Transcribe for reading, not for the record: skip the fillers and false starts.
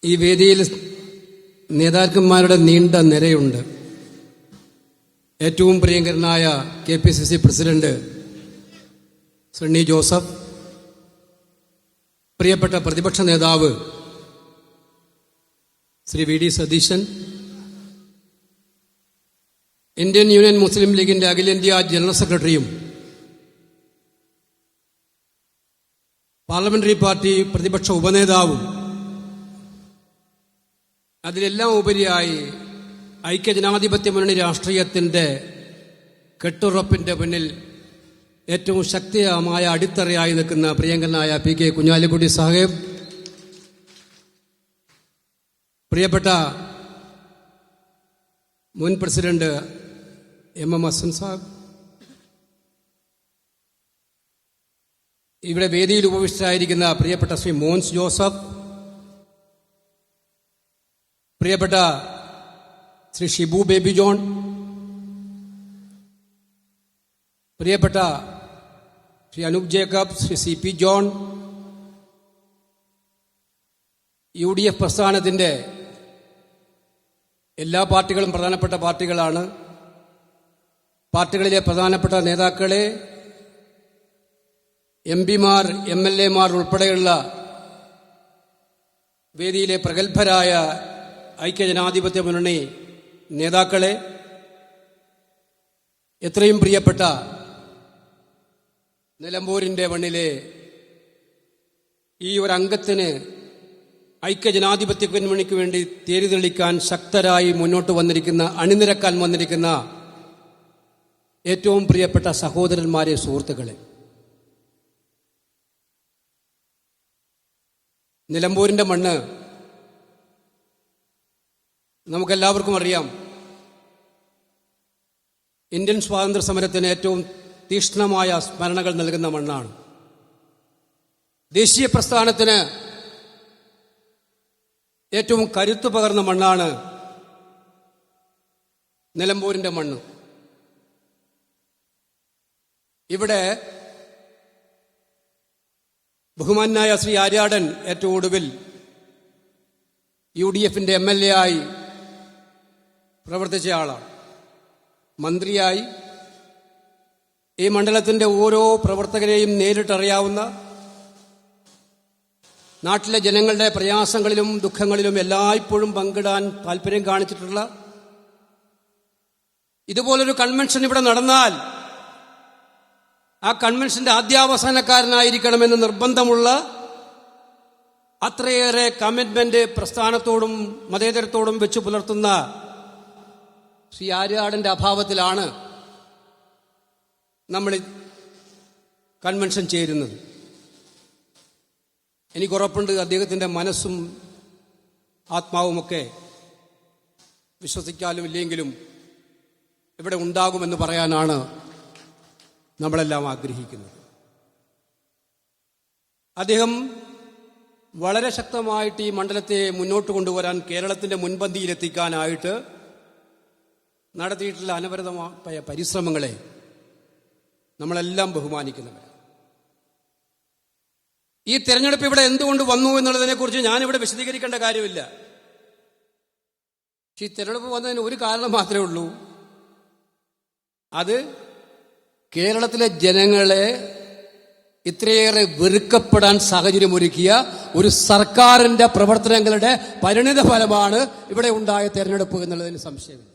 ഈ വേദിയിൽ നേതാക്കന്മാരുടെ നീണ്ട നിരയുണ്ട്. ഏറ്റവും പ്രിയങ്കരനായ KPCC പ്രസിഡന്റ് സണ്ണി ജോസഫ്, പ്രിയപ്പെട്ട പ്രതിപക്ഷ നേതാവ് Shri VD Satheesan, Indian union Muslim ലീഗിന്റെ അഖിലേന്ത്യാ ജനറൽ സെക്രട്ടറിയും പാർലമെന്ററി പാർട്ടി പ്രതിപക്ഷ ഉപനേതാവും, അതിലെല്ലാം ഉപരിയായി ഐക്യജനാധിപത്യ മുന്നണി രാഷ്ട്രീയത്തിന്റെ കെട്ടുറപ്പിന്റെ മുന്നിൽ ഏറ്റവും ശക്തിയായ അടിത്തറയായി നിൽക്കുന്ന പ്രിയങ്കരനായ PK കുഞ്ഞാലിക്കുട്ടി സാഹിബ്, പ്രിയപ്പെട്ട മുൻ പ്രസിഡന്റ് MM ഹസൻ സാഹിബ്, ഇവിടെ വേദിയിൽ ഉപവിഷ്ടരായിരിക്കുന്ന പ്രിയപ്പെട്ട ശ്രീ മോൻസ് ജോസഫ്, പ്രിയപ്പെട്ട ശ്രീ ഷിബു ബേബി ജോൺ, പ്രിയപ്പെട്ട Shri Anoop Jacob, Shri CP John, UDF പ്രസ്ഥാനത്തിന്റെ എല്ലാ പാർട്ടികളും പ്രധാനപ്പെട്ട പാർട്ടികളാണ്. പാർട്ടികളിലെ പ്രധാനപ്പെട്ട നേതാക്കളെ, MP-മാർ, MLA-മാർ ഉൾപ്പെടെയുള്ള വേദിയിലെ പ്രഗത്ഭരായ ഐക്യജനാധിപത്യ മുന്നണി നേതാക്കളെ, എത്രയും പ്രിയപ്പെട്ട നിലമ്പൂരിന്റെ മണ്ണിലെ ഈ ഒരു അംഗത്തിന് ഐക്യജനാധിപത്യ മുന്നണിക്ക് വേണ്ടി തേരിതെളിക്കാൻ ശക്തരായി മുന്നോട്ട് വന്നിരിക്കുന്ന, അണിനിരക്കാൻ വന്നിരിക്കുന്ന ഏറ്റവും പ്രിയപ്പെട്ട സഹോദരന്മാരെ, സുഹൃത്തുക്കളെ, നിലമ്പൂരിന്റെ മണ്ണ് നമുക്കെല്ലാവർക്കും അറിയാം. ഇന്ത്യൻ സ്വാതന്ത്ര്യ സമരത്തിന് ഏറ്റവും തീക്ഷ്ണമായ സ്മരണകൾ നൽകുന്ന മണ്ണാണ്. ദേശീയ പ്രസ്ഥാനത്തിന് ഏറ്റവും കരുത്തു പകർന്ന മണ്ണാണ് നിലമ്പൂരിന്റെ മണ്ണ്. ഇവിടെ ബഹുമാനായ ശ്രീ ആര്യാടൻ ഏറ്റവും ഒടുവിൽ UDF-ന്റെ MLA ആയി പ്രവർത്തിച്ച ആളാണ്. മന്ത്രിയായി ഈ മണ്ഡലത്തിന്റെ ഓരോ പ്രവർത്തകരെയും നേരിട്ടറിയാവുന്ന, നാട്ടിലെ ജനങ്ങളുടെ പ്രയാസങ്ങളിലും ദുഃഖങ്ങളിലും എല്ലായ്പ്പോഴും പങ്കിടാൻ താല്പര്യം കാണിച്ചിട്ടുള്ള, ഇതുപോലൊരു കൺവെൻഷൻ ഇവിടെ നടന്നാൽ ആ കൺവെൻഷന്റെ ആദ്യാവസാനക്കാരനായിരിക്കണമെന്ന് നിർബന്ധമുള്ള, അത്രയേറെ കമ്മിറ്റ്മെന്റ് പ്രസ്ഥാനത്തോടും മതേതരത്തോടും വെച്ച് പുലർത്തുന്ന ശ്രീ ആര്യാടന്റെ അഭാവത്തിലാണ് നമ്മൾ കൺവെൻഷൻ ചേരുന്നത്. എനിക്കുറപ്പുണ്ട് അദ്ദേഹത്തിന്റെ മനസ്സും ആത്മാവുമൊക്കെ വിശ്വസിക്കാനും ഇല്ലെങ്കിലും ഇവിടെ ഉണ്ടാകുമെന്ന് പറയാനാണ് നമ്മളെല്ലാം ആഗ്രഹിക്കുന്നത്. അദ്ദേഹം വളരെ ശക്തമായിട്ട് ഈ മണ്ഡലത്തെ മുന്നോട്ട് കൊണ്ടുവരാൻ, കേരളത്തിന്റെ മുൻപന്തിയിലെത്തിക്കാനായിട്ട് നടത്തിയിട്ടുള്ള അനവരതമായ പരിശ്രമങ്ങളെ നമ്മളെല്ലാം ബഹുമാനിക്കുന്നവരാണ്. ഈ തെരഞ്ഞെടുപ്പ് ഇവിടെ എന്തുകൊണ്ട് വന്നു എന്നുള്ളതിനെക്കുറിച്ച് ഞാനിവിടെ വിശദീകരിക്കേണ്ട കാര്യമില്ല. ഈ തെരഞ്ഞെടുപ്പ് വന്നതിന് ഒരു കാരണം മാത്രമേ ഉള്ളൂ. അത് കേരളത്തിലെ ജനങ്ങളെ ഇത്രയേറെ വെറുക്കപ്പെടാൻ സാഹചര്യമൊരുക്കിയ ഒരു സർക്കാരിന്റെ പ്രവർത്തനങ്ങളുടെ പരിണിത ഫലമാണ് ഇവിടെ ഉണ്ടായ തെരഞ്ഞെടുപ്പ് എന്നുള്ളതിന് സംശയമില്ല.